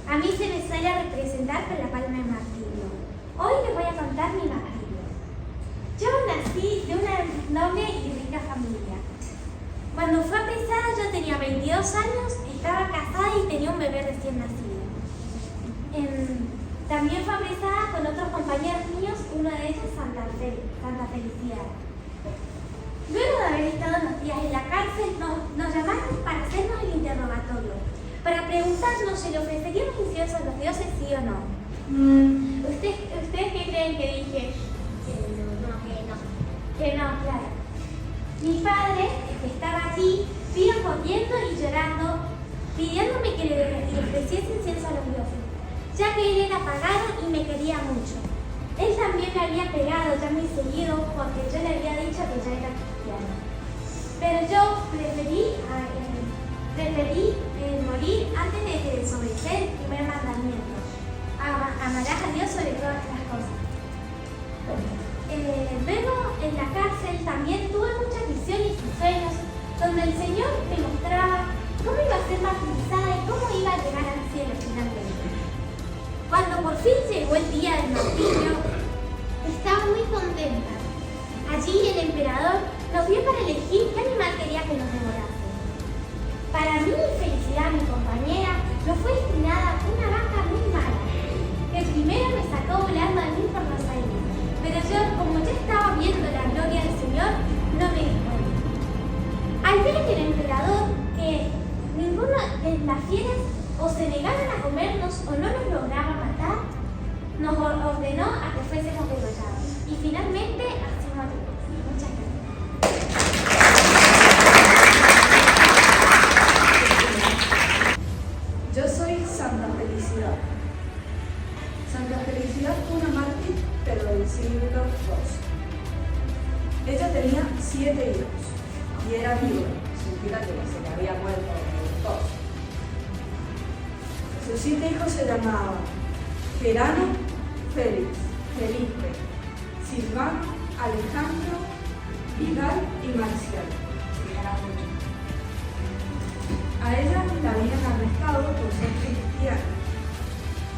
A mí se me suele representar con la palma de martillo. Hoy les voy a contar mi martirio. Yo nací de una noble y rica familia. Cuando fue apresada yo tenía 22 años, estaba casada y tenía un bebé recién nacido. También fue apresada con otros compañeros míos, uno de ellos Santa Felicidad. Luego de haber estado unos días en la cárcel, nos llamaron para hacernos el interrogatorio, para preguntarnos si le ofreceríamos incienso a los dioses, sí o no. ¿Ustedes qué creen que dije? Que no, claro. Mi padre, que estaba allí, vino corriendo y llorando, pidiéndome que le ofreciese incienso a los dioses, ya que él era pagano y me quería mucho. Él también me había pegado ya muy seguido porque yo le había dicho que ya era cristiano. Pero yo preferí morir antes de desobedecer el primer mandamiento. Amarás a Dios sobre todas las cosas. Luego en la cárcel también tuve muchas visiones y sueños donde el Señor me mostraba cómo iba a ser martirizada y cómo iba a llegar al cielo finalmente. Cuando por fin llegó el día del martirio, estaba muy contenta. Allí el emperador nos dio para elegir qué animal quería que nos devorase. Para mi felicidad, mi compañera, nos fue destinada una vaca muy mala, que primero me sacó volando a mí por los aires, pero yo, como ya estaba viendo la gloria del Señor, no me di cuenta. Al ver que el emperador, que ninguna de las fieras o se negaban a comernos o no nos lograba matar, nos ordenó a que fuésemos degollados. Y finalmente así morimos. Muchas gracias. Yo soy Santa Felicidad. Santa Felicidad fue una mártir, pero del siglo II. Ella tenía 7 hijos y era viuda, significa que se le había muerto todos. Sus 7 hijos se llamaban Gerano, Félix, Felipe, Silvano, Alejandro, Vidal y Marcial. A ella la habían arrestado por ser cristiana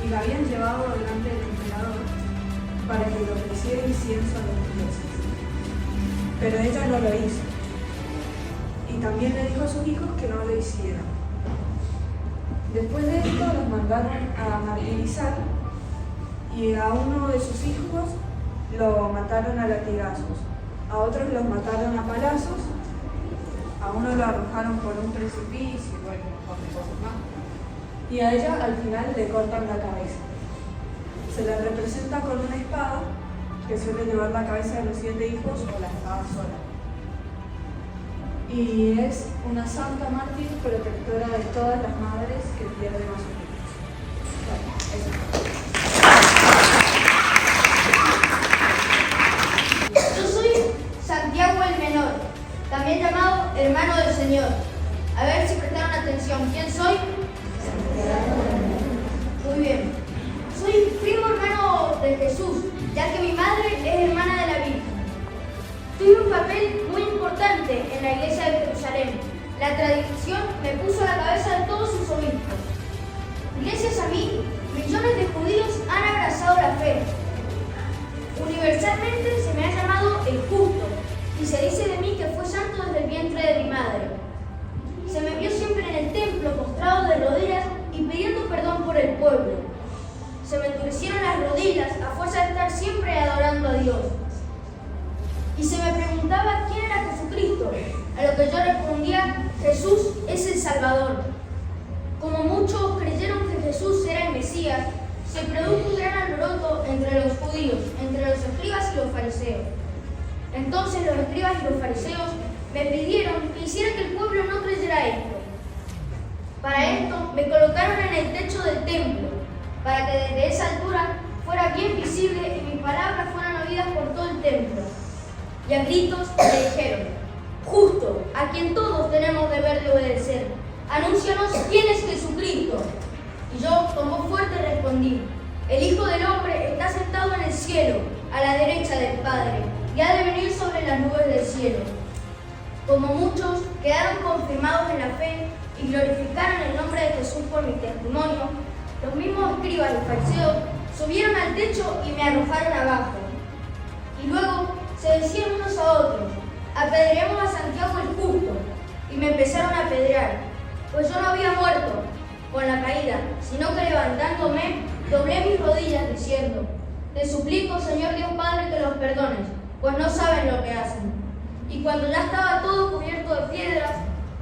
y la habían llevado delante del emperador para que le ofreciera incienso a los dioses. Pero ella no lo hizo. Y también le dijo a sus hijos que no lo hicieran. Después de esto los mandaron a martirizar y a uno de sus hijos lo mataron a latigazos, a otros los mataron a palazos, a uno lo arrojaron por un precipicio y bueno, un montón de cosas más. Y a ella al final le cortan la cabeza. Se la representa con una espada que suele llevar la cabeza de los 7 hijos o la espada sola. Y es una santa mártir protectora de todas las madres que pierden a sus hijos. Bueno, eso. Yo soy Santiago el Menor, también llamado hermano del Señor. A ver si prestaron atención. ¿Quién soy? Muy bien. Soy primo hermano de Jesús, ya que mi madre es hermana de la Virgen. Tuve un papel muy importante en la iglesia de Jerusalén. La tradición me puso a la cabeza de todos sus obispos. Gracias a mí, millones de judíos han abrazado la fe. Universalmente se me ha llamado el justo y se dice de mí que fue santo desde el vientre de mi madre. Se me vio siempre en el templo postrado de rodillas y pidiendo perdón por el pueblo. Se me endurecieron las rodillas a fuerza de estar siempre adorando a Dios. Y se me preguntaba quién era Jesucristo, a lo que yo respondía: Jesús es el Salvador. Como muchos creyeron que Jesús era el Mesías, se produjo un gran alboroto entre los judíos, entre los escribas y los fariseos. Entonces los escribas y los fariseos me pidieron que hiciera que el pueblo no creyera esto. Para esto me colocaron en el techo del templo, para que desde esa altura fuera bien visible y mis palabras fueran oídas por todo el templo. Y a gritos me dijeron: justo, a quien todos tenemos deber de obedecer, anúncianos quién es Jesucristo. Y yo con voz fuerte respondí: el Hijo del Hombre está sentado en el cielo, a la derecha del Padre, y ha de venir sobre las nubes del cielo. Como muchos quedaron confirmados en la fe y glorificaron el nombre de Jesús por mi testimonio, Los mismos escribas y fariseos subieron al techo y me arrojaron abajo. Y luego se decían unos a otros: apedreemos a Santiago el justo. Y me empezaron a apedrear, pues yo no había muerto con la caída, sino que levantándome, doblé mis rodillas diciendo: te suplico, Señor Dios Padre, que los perdones, pues no saben lo que hacen. Y cuando ya estaba todo cubierto de piedras,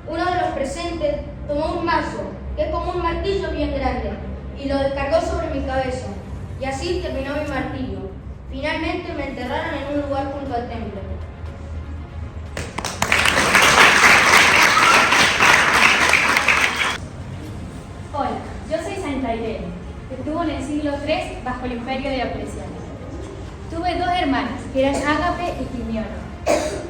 uno de los presentes tomó un mazo, que es como un martillo bien grande, y lo descargó sobre mi cabeza. Y así terminó mi martirio. Finalmente me enterraron en un lugar junto al templo. Hola, yo soy Santa Irene, que estuvo en el siglo III bajo el imperio de Diocleciano. Tuve dos hermanas, que eran Ágape y Quimiona.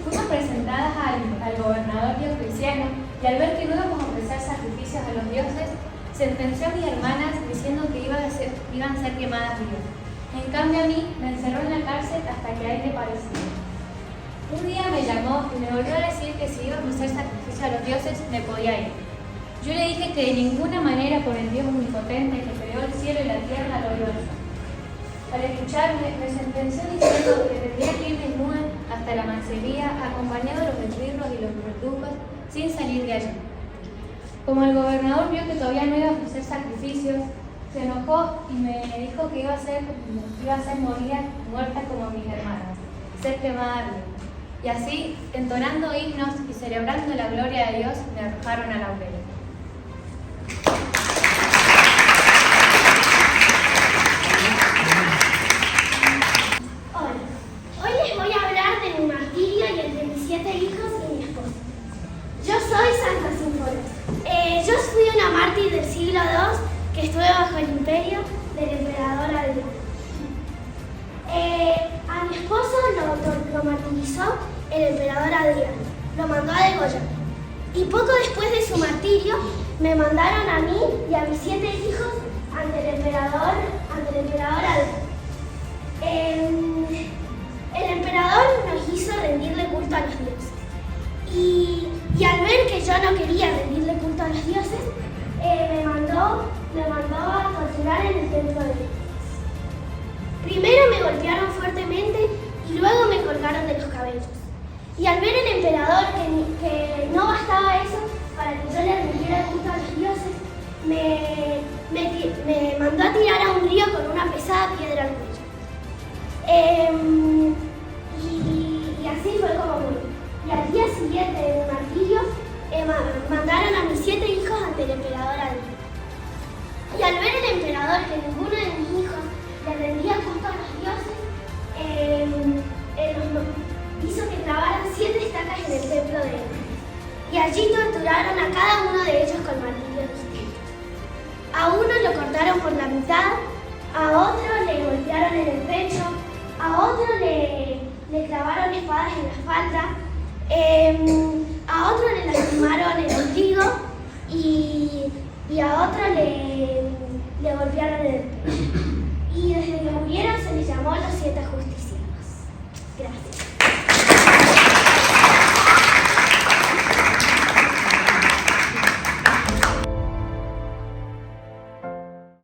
Fuimos presentadas al gobernador Diocleciano y al ver que no íbamos a ofrecer sacrificios a los dioses, sentenció a mis hermanas diciendo que iban a ser quemadas vivas. En cambio a mí me encerró en la cárcel hasta que a él le pareció. Un día me llamó y me volvió a decir que si iba a ofrecer sacrificios a los dioses me podía ir. Yo le dije que de ninguna manera por el Dios omnipotente que creó el cielo y la tierra lo iba a hacer. Al escucharme, me sentenció diciendo que tendría que ir desnuda hasta la mancería, acompañado de los esbirros y los verdugos, sin salir de allí. Como el gobernador vio que todavía no iba a ofrecer sacrificios, se enojó y me dijo que iba a ser muerta como mis hermanas, ser quemada viva. Y así, entonando himnos y celebrando la gloria de Dios, me arrojaron a la hoguera. Hola, hoy les voy a hablar de mi martirio y el de mis 7 hijos y mi esposo. Yo soy Santa Sinforosa. Yo fui una mártir del siglo II que estuve bajo el imperio del emperador Adriano. A mi esposo lo martirizó el emperador Adriano, lo mandó a degollar. Y poco después de su martirio me mandaron a mí y a mis 7 hijos ante el emperador Adriano. El emperador nos hizo rendirle culto a los dioses. Y al ver que yo no quería rendirle culto a los dioses, me mandó a torturar en el templo de Dios. Primero me golpearon fuertemente y luego me colgaron de los cabellos. Y al ver el emperador que no bastaba eso para que yo le rindiera culto a los dioses, me mandó a tirar a un río con una pesada piedra al cuello. Y así fue como murió. Y al día siguiente de mi martirio, mandaron a mis 7 hijos ante el emperador Adriano. Y al ver el emperador que ninguno de mis hijos le rendía culto a los dioses, hizo que clavaran 7 estacas en el templo de él. Y allí torturaron a cada uno de ellos con martirios distintos. A uno lo cortaron por la mitad, a otro le golpearon en el pecho, a otro le clavaron espadas en la espalda, a otro le lastimaron el ombligo y a otro le golpearon en el pecho. Y desde que murieron se les llamó los 7 ajusticiados. Gracias.